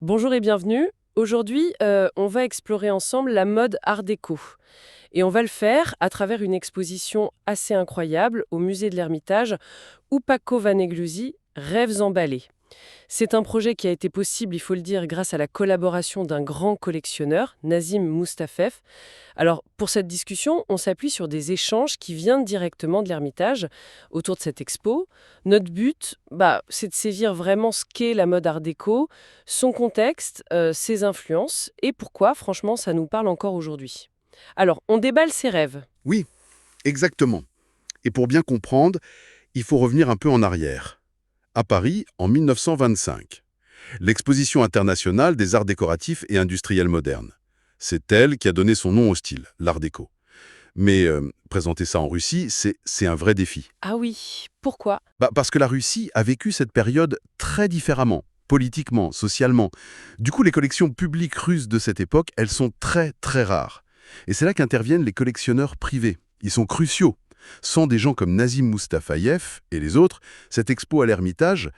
Bonjour et bienvenue. Aujourd'hui, on va explorer ensemble la mode Art déco. Et on va le faire à travers une exposition assez incroyable au musée de l'Ermitage, Upako Vaneglusi, Rêves emballés. C'est un projet qui a été possible, il faut le dire, grâce à la collaboration d'un grand collectionneur, Nazim Moustafef. Alors, pour cette discussion, on s'appuie sur des échanges qui viennent directement de l'Ermitage autour de cette expo. Notre but, c'est de saisir vraiment ce qu'est la mode art déco, son contexte, ses influences, et pourquoi, franchement, ça nous parle encore aujourd'hui. Alors, on déballe ses rêves. Oui, exactement. Et pour bien comprendre, il faut revenir un peu en arrière. À Paris, en 1925. L'Exposition internationale des arts décoratifs et industriels modernes. C'est elle qui a donné son nom au style, l'art déco. Mais présenter ça en Russie, c'est un vrai défi. Ah oui, pourquoi? Parce que la Russie a vécu cette période très différemment, politiquement, socialement. Du coup, les collections publiques russes de cette époque, elles sont très, très rares. Et c'est là qu'interviennent les collectionneurs privés. Ils sont cruciaux. Sans des gens comme Nazim Mustafayev et les autres, cette expo à l'Ermitage,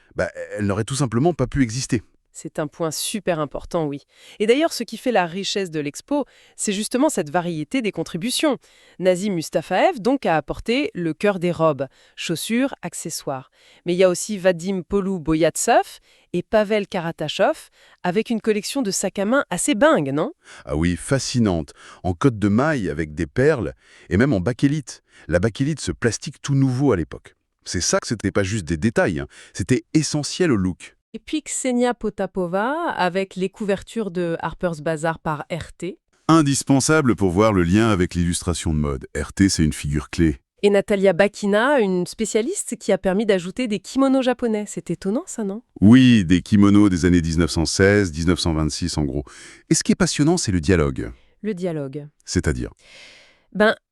elle n'aurait tout simplement pas pu exister. C'est un point super important, oui. Et d'ailleurs, ce qui fait la richesse de l'expo, c'est justement cette variété des contributions. Nazim Mustafaev, donc, a apporté le cœur des robes, chaussures, accessoires. Mais il y a aussi Vadim Polou-Boyatsov et Pavel Karatashov, avec une collection de sacs à main assez bingue, non? Ah oui, fascinante, en cotte de maille avec des perles, et même en bakélite. La bakélite, ce plastique tout nouveau à l'époque. C'est ça que c'était pas juste des détails, hein. C'était essentiel au look. Et puis Ksenia Potapova, avec les couvertures de Harper's Bazaar par RT. Indispensable pour voir le lien avec l'illustration de mode. RT, c'est une figure clé. Et Natalia Bakina, une spécialiste qui a permis d'ajouter des kimonos japonais. C'est étonnant, ça, non? Oui, des kimonos des années 1916, 1926 en gros. Et ce qui est passionnant, c'est le dialogue. Le dialogue. C'est-à-dire.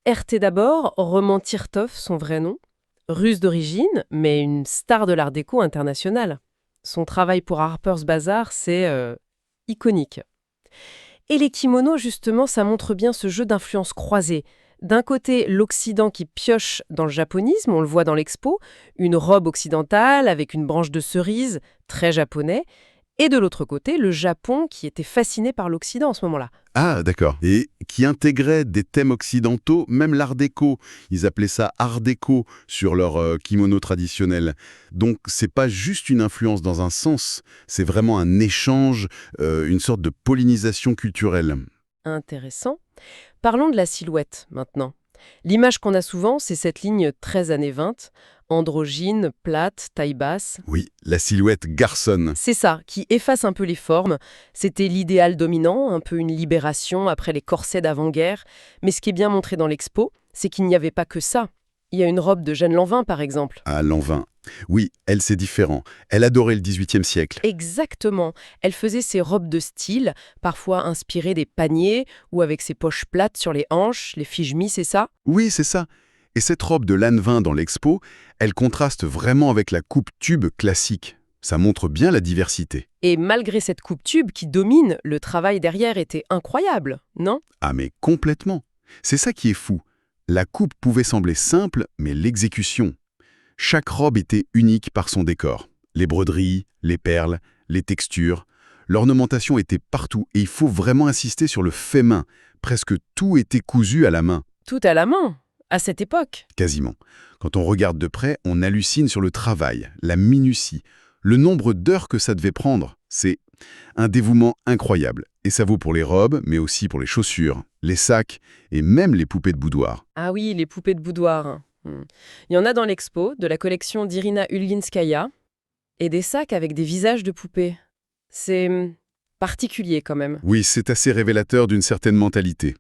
RT d'abord, Roman Tirtov, son vrai nom. Russe d'origine, mais une star de l'art déco international. Son travail pour Harper's Bazaar, c'est iconique. Et les kimonos, justement, ça montre bien ce jeu d'influences croisées. D'un côté, l'Occident qui pioche dans le japonisme, on le voit dans l'expo, une robe occidentale avec une branche de cerise, très japonais. Et de l'autre côté, le Japon qui était fasciné par l'Occident en ce moment-là. Ah, d'accord. Et qui intégrait des thèmes occidentaux, même l'art déco. Ils appelaient ça art déco sur leur kimono traditionnel. Donc, c'est pas juste une influence dans un sens, c'est vraiment un échange, une sorte de pollinisation culturelle. Intéressant. Parlons de la silhouette maintenant. L'image qu'on a souvent, c'est cette ligne 13 années 20, androgyne, plate, taille basse. Oui, la silhouette garçonne. C'est ça, qui efface un peu les formes. C'était l'idéal dominant, un peu une libération après les corsets d'avant-guerre. Mais ce qui est bien montré dans l'expo, c'est qu'il n'y avait pas que ça. Il y a une robe de Jeanne Lanvin, par exemple. Ah, Lanvin. Oui, elle, c'est différent. Elle adorait le XVIIIe siècle. Exactement. Elle faisait ses robes de style, parfois inspirées des paniers ou avec ses poches plates sur les hanches, les fiches-mi, c'est ça? Oui, c'est ça. Et cette robe de Lanvin dans l'expo, elle contraste vraiment avec la coupe tube classique. Ça montre bien la diversité. Et malgré cette coupe-tube qui domine, le travail derrière était incroyable, non? Ah mais complètement. C'est ça qui est fou. La coupe pouvait sembler simple, mais l'exécution. Chaque robe était unique par son décor. Les broderies, les perles, les textures. L'ornementation était partout et il faut vraiment insister sur le fait main. Presque tout était cousu à la main. Tout à la main, à cette époque. Quasiment. Quand on regarde de près, on hallucine sur le travail, la minutie, le nombre d'heures que ça devait prendre. C'est un dévouement incroyable. Et ça vaut pour les robes, mais aussi pour les chaussures, les sacs et même les poupées de boudoir. Ah oui, les poupées de boudoir. Il y en a dans l'expo, de la collection d'Irina Ulginskaya, et des sacs avec des visages de poupées. C'est particulier quand même. Oui, c'est assez révélateur d'une certaine mentalité.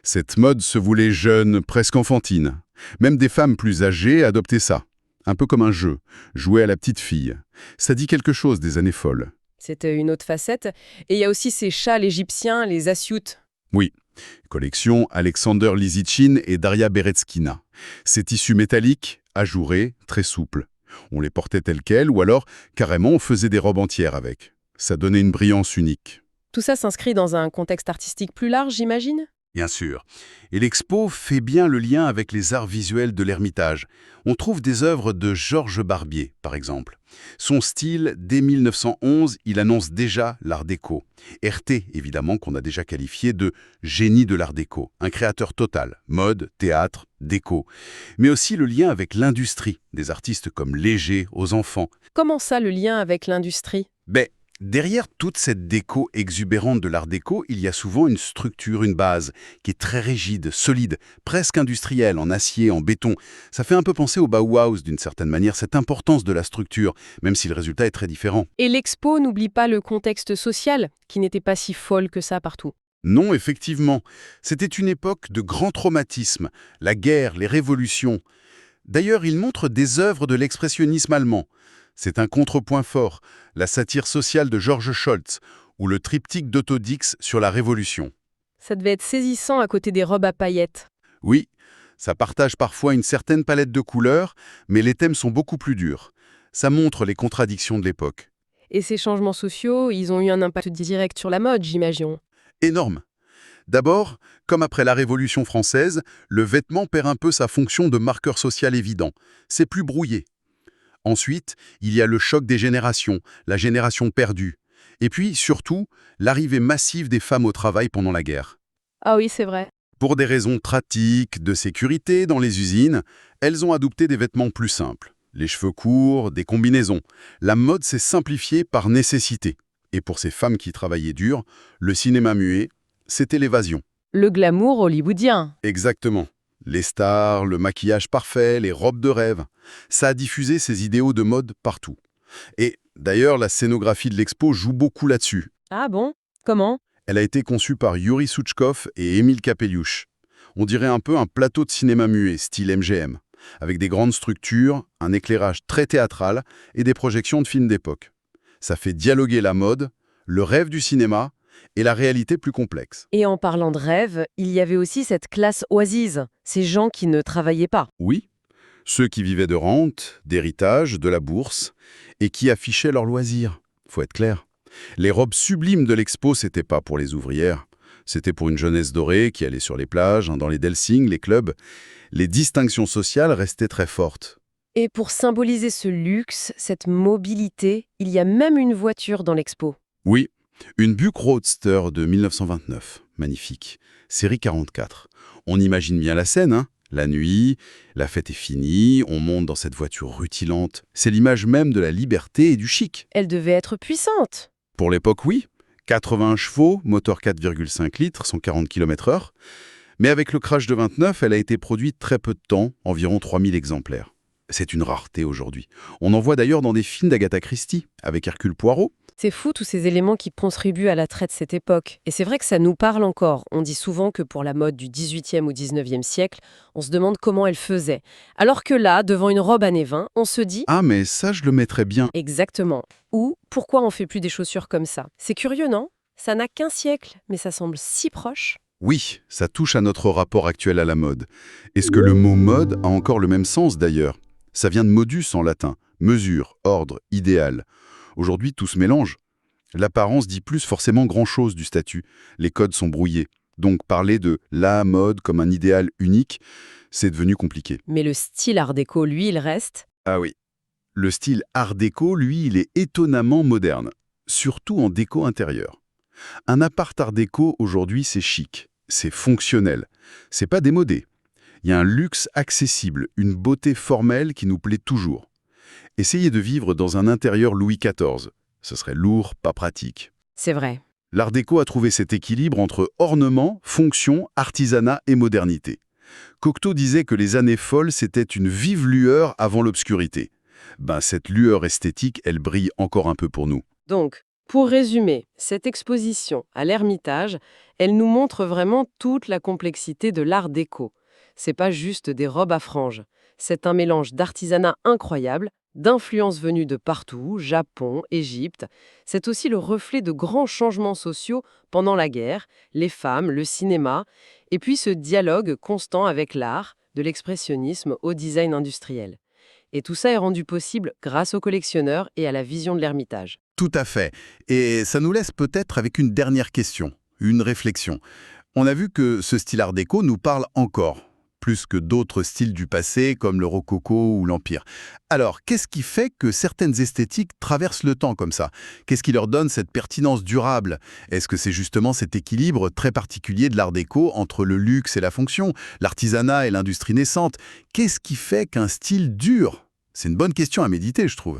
Cette mode se voulait jeune, presque enfantine. Même des femmes plus âgées adoptaient ça. Un peu comme un jeu, jouer à la petite fille. Ça dit quelque chose des années folles. C'était une autre facette. Et il y a aussi ces châles égyptiens, les assioutes. Oui, collection Alexander Lisitchin et Daria Beretskina. Ces tissus métalliques, ajourés, très souples. On les portait tels quels ou alors carrément on faisait des robes entières avec. Ça donnait une brillance unique. Tout ça s'inscrit dans un contexte artistique plus large, j'imagine? Bien sûr. Et l'expo fait bien le lien avec les arts visuels de l'Ermitage. On trouve des œuvres de Georges Barbier, par exemple. Son style, dès 1911, il annonce déjà l'art déco. RT, évidemment, qu'on a déjà qualifié de génie de l'art déco, un créateur total, mode, théâtre, déco. Mais aussi le lien avec l'industrie, des artistes comme Léger, aux enfants. Comment ça, le lien avec l'industrie? Ben, derrière toute cette déco exubérante de l'art déco, il y a souvent une structure, une base, qui est très rigide, solide, presque industrielle, en acier, en béton. Ça fait un peu penser au Bauhaus d'une certaine manière, cette importance de la structure, même si le résultat est très différent. Et l'expo n'oublie pas le contexte social, qui n'était pas si folle que ça partout. Non, effectivement, c'était une époque de grand traumatisme, la guerre, les révolutions. D'ailleurs, il montre des œuvres de l'expressionnisme allemand. C'est un contrepoint fort, la satire sociale de George Scholz, ou le triptyque d'Otto Dix sur la Révolution. Ça devait être saisissant à côté des robes à paillettes. Oui, ça partage parfois une certaine palette de couleurs, mais les thèmes sont beaucoup plus durs. Ça montre les contradictions de l'époque. Et ces changements sociaux, ils ont eu un impact direct sur la mode, j'imagine. Énorme. D'abord, comme après la Révolution française, le vêtement perd un peu sa fonction de marqueur social évident. C'est plus brouillé. Ensuite, il y a le choc des générations, la génération perdue. Et puis, surtout, l'arrivée massive des femmes au travail pendant la guerre. Ah oui, c'est vrai. Pour des raisons pratiques, de sécurité dans les usines, elles ont adopté des vêtements plus simples. Les cheveux courts, des combinaisons. La mode s'est simplifiée par nécessité. Et pour ces femmes qui travaillaient dur, le cinéma muet, c'était l'évasion. Le glamour hollywoodien. Exactement. Les stars, le maquillage parfait, les robes de rêve. Ça a diffusé ces idéaux de mode partout. Et d'ailleurs, la scénographie de l'expo joue beaucoup là-dessus. Ah bon? Comment? Elle a été conçue par Yuri Souchkov et Émile Capelliuch. On dirait un peu un plateau de cinéma muet, style MGM, avec des grandes structures, un éclairage très théâtral et des projections de films d'époque. Ça fait dialoguer la mode, le rêve du cinéma et la réalité plus complexe. Et en parlant de rêve, il y avait aussi cette classe oisise, ces gens qui ne travaillaient pas. Oui, ceux qui vivaient de rente, d'héritage, de la bourse, et qui affichaient leurs loisirs. Faut être clair. Les robes sublimes de l'expo, c'était pas pour les ouvrières. C'était pour une jeunesse dorée qui allait sur les plages, dans les Delsing, les clubs. Les distinctions sociales restaient très fortes. Et pour symboliser ce luxe, cette mobilité, il y a même une voiture dans l'expo. Oui, une Buick Roadster de 1929. Magnifique. Série 44. On imagine bien la scène, hein? La nuit, la fête est finie, on monte dans cette voiture rutilante. C'est l'image même de la liberté et du chic. Elle devait être puissante. Pour l'époque, oui. 80 chevaux, moteur 4,5 litres, 140 km/h. Mais avec le crash de 29, elle a été produite très peu de temps, environ 3000 exemplaires. C'est une rareté aujourd'hui. On en voit d'ailleurs dans des films d'Agatha Christie, avec Hercule Poirot. C'est fou tous ces éléments qui contribuent à l'attrait de cette époque. Et c'est vrai que ça nous parle encore. On dit souvent que pour la mode du 18e ou 19e siècle, on se demande comment elle faisait. Alors que là, devant une robe années 20, on se dit Ah, mais ça, je le mettrais bien. exactement. Ou pourquoi on fait plus des chaussures comme ça? C'est curieux, non? Ça n'a qu'un siècle, mais ça semble si proche. Oui, ça touche à notre rapport actuel à la mode. Est-ce que le mot mode a encore le même sens d'ailleurs? Ça vient de modus en latin, mesure, ordre, idéal. Aujourd'hui, tout se mélange. L'apparence dit plus forcément grand-chose du statut. Les codes sont brouillés. Donc parler de la mode comme un idéal unique, c'est devenu compliqué. Mais le style art déco, lui, il reste. Ah oui. Le style art déco, lui, il est étonnamment moderne, surtout en déco intérieure. Un appart art déco, aujourd'hui, c'est chic, c'est fonctionnel, c'est pas démodé. Il y a un luxe accessible, une beauté formelle qui nous plaît toujours. Essayez de vivre dans un intérieur Louis XIV. Ce serait lourd, pas pratique. C'est vrai. L'art déco a trouvé cet équilibre entre ornement, fonction, artisanat et modernité. Cocteau disait que les années folles, c'était une vive lueur avant l'obscurité. Ben, cette lueur esthétique, elle brille encore un peu pour nous. Donc, pour résumer, cette exposition à l'Ermitage, elle nous montre vraiment toute la complexité de l'art déco. C'est pas juste des robes à franges. C'est un mélange d'artisanat incroyable, d'influences venues de partout, Japon, Égypte. C'est aussi le reflet de grands changements sociaux pendant la guerre, les femmes, le cinéma, et puis ce dialogue constant avec l'art, de l'expressionnisme au design industriel. Et tout ça est rendu possible grâce aux collectionneurs et à la vision de l'Ermitage. Tout à fait. Et ça nous laisse peut-être avec une dernière question, une réflexion. On a vu que ce style art déco nous parle encore, plus que d'autres styles du passé comme le rococo ou l'Empire. Alors, qu'est-ce qui fait que certaines esthétiques traversent le temps comme ça? Qu'est-ce qui leur donne cette pertinence durable? Est-ce que c'est justement cet équilibre très particulier de l'art déco entre le luxe et la fonction, l'artisanat et l'industrie naissante? Qu'est-ce qui fait qu'un style dure? C'est une bonne question à méditer, je trouve.